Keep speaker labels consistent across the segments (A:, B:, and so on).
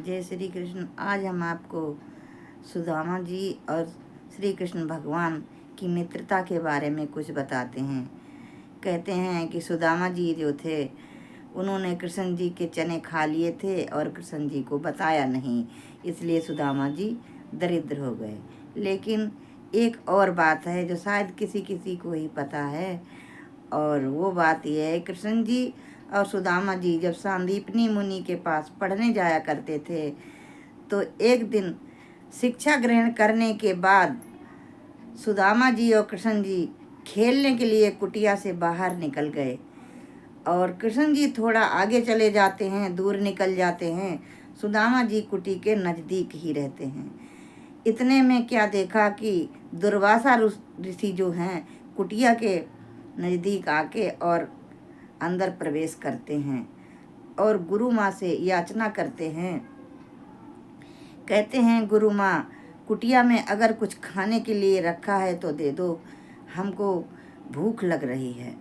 A: जय श्री कृष्ण। आज हम आपको सुदामा जी और श्री कृष्ण भगवान की मित्रता के बारे में कुछ बताते हैं। कहते हैं कि सुदामा जी जो थे उन्होंने कृष्ण जी के चने खा लिए थे और कृष्ण जी को बताया नहीं, इसलिए सुदामा जी दरिद्र हो गए। लेकिन एक और बात है जो शायद किसी किसी को ही पता है, और वो बात यह है, कृष्ण जी और सुदामा जी जब सांदीपनी मुनि के पास पढ़ने जाया करते थे तो एक दिन शिक्षा ग्रहण करने के बाद सुदामा जी और कृष्ण जी खेलने के लिए कुटिया से बाहर निकल गए और कृष्ण जी थोड़ा आगे चले जाते हैं, दूर निकल जाते हैं। सुदामा जी कुटी के नज़दीक ही रहते हैं। इतने में क्या देखा कि दुर्वासा ऋषि जो हैं कुटिया के नज़दीक आके और अंदर प्रवेश करते हैं और गुरु माँ से याचना करते हैं। कहते हैं, गुरु माँ, कुटिया में अगर कुछ खाने के लिए रखा है तो दे दो, हमको भूख लग रही है।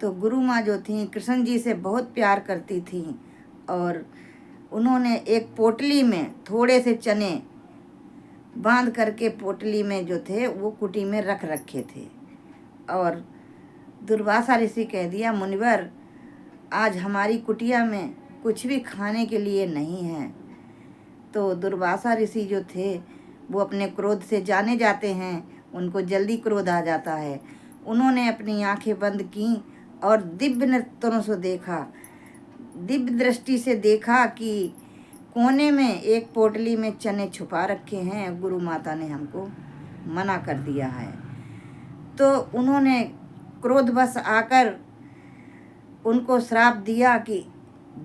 A: तो गुरु माँ जो थी कृष्ण जी से बहुत प्यार करती थी और उन्होंने एक पोटली में थोड़े से चने बांध करके पोटली में जो थे वो कुटी में रख रखे थे। और दुर्वासा ऋषि कह दिया, मुनिवर, आज हमारी कुटिया में कुछ भी खाने के लिए नहीं है। तो दुर्वासा ऋषि जो थे वो अपने क्रोध से जाने जाते हैं, उनको जल्दी क्रोध आ जाता है। उन्होंने अपनी आंखें बंद की और दिव्य नेत्रों से देखा, दिव्य दृष्टि से देखा कि कोने में एक पोटली में चने छुपा रखे हैं। गुरु माता ने हमको मना कर दिया है। तो उन्होंने क्रोधवश आकर उनको श्राप दिया कि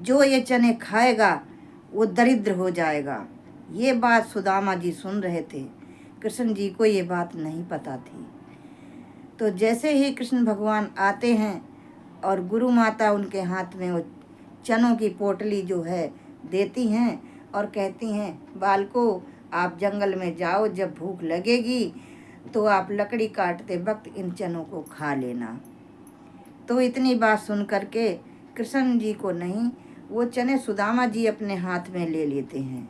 A: जो ये चने खाएगा वो दरिद्र हो जाएगा। ये बात सुदामा जी सुन रहे थे, कृष्ण जी को ये बात नहीं पता थी। तो जैसे ही कृष्ण भगवान आते हैं और गुरु माता उनके हाथ में वो चनों की पोटली जो है देती हैं और कहती हैं, बालको, आप जंगल में जाओ, जब भूख लगेगी तो आप लकड़ी काटते वक्त इन चनों को खा लेना। तो इतनी बात सुन करके कृष्ण जी को नहीं, वो चने सुदामा जी अपने हाथ में ले लेते हैं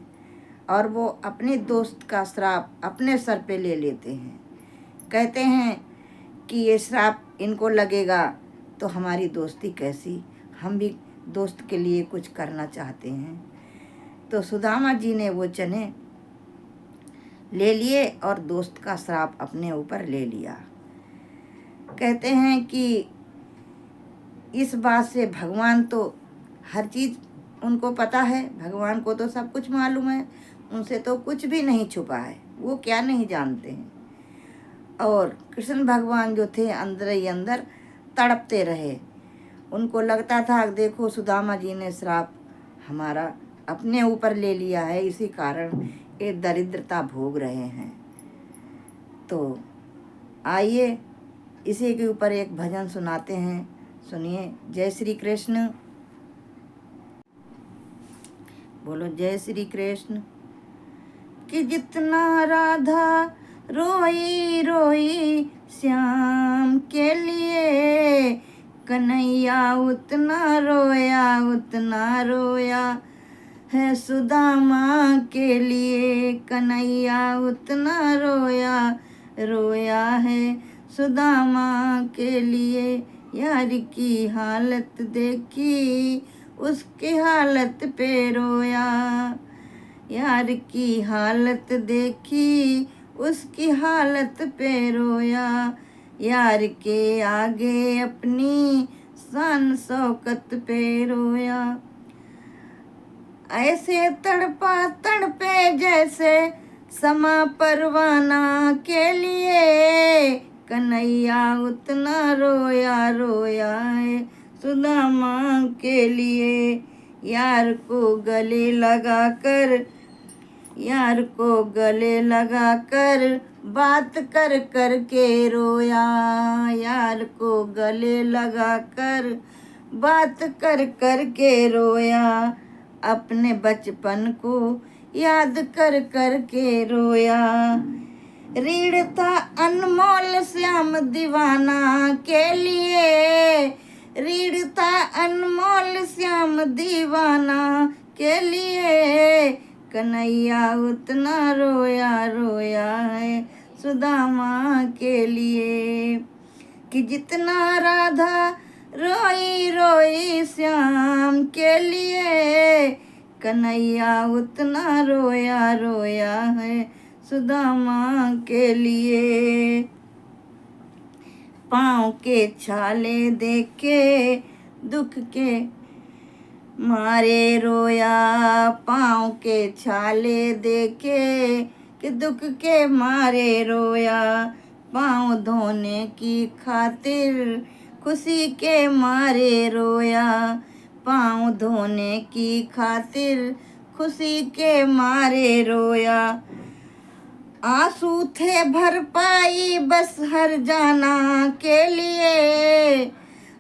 A: और वो अपने दोस्त का श्राप अपने सर पे ले लेते हैं। कहते हैं कि ये श्राप इनको लगेगा तो हमारी दोस्ती कैसी, हम भी दोस्त के लिए कुछ करना चाहते हैं। तो सुदामा जी ने वो चने ले लिए और दोस्त का श्राप अपने ऊपर ले लिया। कहते हैं कि इस बात से भगवान तो हर चीज़ उनको पता है, भगवान को तो सब कुछ मालूम है, उनसे तो कुछ भी नहीं छुपा है, वो क्या नहीं जानते हैं। और कृष्ण भगवान जो थे अंदर ही अंदर तड़पते रहे। उनको लगता था, देखो सुदामा जी ने श्राप हमारा अपने ऊपर ले लिया है, इसी कारण ये दरिद्रता भोग रहे हैं। तो आइए इसी के ऊपर एक भजन सुनाते हैं, सुनिए। जय श्री कृष्ण। बोलो जय श्री कृष्ण। कि जितना राधा रोई रोई श्याम के लिए, कन्हैया उतना रोया है सुदामा के लिए। कन्हैया उतना रोया है सुदामा के लिए। यार की हालत देखी उसकी हालत पे रोया, यार की हालत देखी उसकी हालत पे रोया। यार के आगे अपनी शान शौकत पे रोया। ऐसे तड़पे जैसे समा परवाना के लिए, कन्हैया उतना रोया है सुदामा के लिए। यार को गले लगा कर बात कर के रोया। यार को गले लगा कर बात कर के रोया। अपने बचपन को याद कर के रोया। रीढ़ था अनमोल श्याम दीवाना के लिए, रीढ़ था अनमोल श्याम दीवाना के लिए, कन्हैया उतना रोया रोया है सुदामा के लिए। कि जितना राधा रोई रोई श्याम के लिए, कन्हैया उतना रोया रोया है सुदामा के लिए। पाँव के छाले देखे दुख के मारे रोया, पाँव के छाले देखे कि दुख के मारे रोया। पाँव धोने की खातिर खुशी के मारे रोया, पाँव धोने की खातिर खुशी के मारे रोया। आंसू थे भरपाई बस हर जाना के लिए,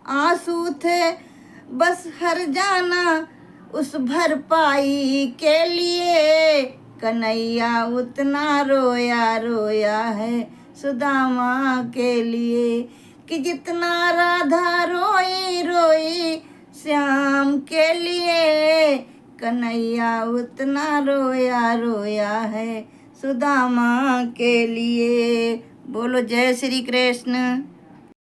A: आंसू थे बस हर जाना उस भरपाई के लिए, कन्हैया उतना रोया रोया है सुदामा के लिए। कि जितना राधा रोई रोई श्याम के लिए, कन्हैया उतना रोया रोया है सुदामा के लिए। बोलो जय श्री कृष्ण।